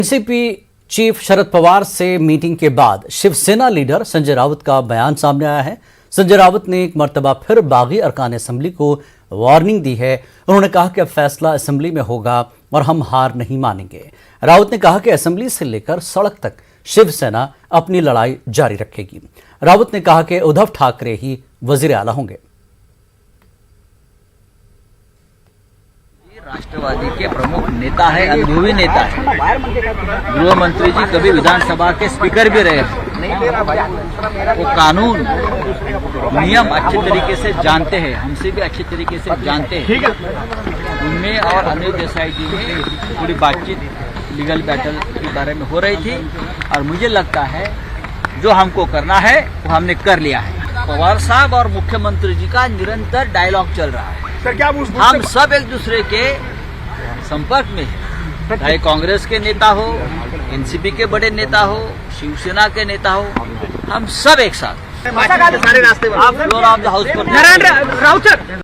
NCP chief Sharad Pawar से meeting के बाद शिवसेना लीडर संजय राउत का बयान सामने आया है। संजय राउत ने एक मर्तबा फिर बागी अरकान असेंबली को वार्निंग दी है। उन्होंने कहा कि अब फैसला असेंबली में होगा और हम हार नहीं मानेंगे। राउत ने कहा कि असेंबली से लेकर सड़क तक शिवसेना अपनी लड़ाई जारी रखेगी। राउत ने कहा कि उद्धव ठाकरे ही वजीर आला होंगे। राष्ट्रवादी के प्रमुख नेता है, अनुभवी नेता है। गृह मंत्री जी कभी विधानसभा के स्पीकर भी रहे। वो कानून नियम अच्छे तरीके से जानते हैं, हमसे भी अच्छे तरीके से जानते हैं। उनमें और अनिल देसाई जी में पूरी बातचीत लीगल बैटल के बारे में हो रही थी और मुझे लगता है जो हमको करना है वो हमने कर लिया है। पवार साहब और मुख्यमंत्री जी का निरंतर डायलॉग चल रहा है। सर, क्या हम सब एक दूसरे के संपर्क में हैं। चाहे कांग्रेस के नेता हो, एनसीपी के बड़े नेता हो, शिवसेना के नेता हो, हम सब एक साथ सारे रास्ते आप हाउस पर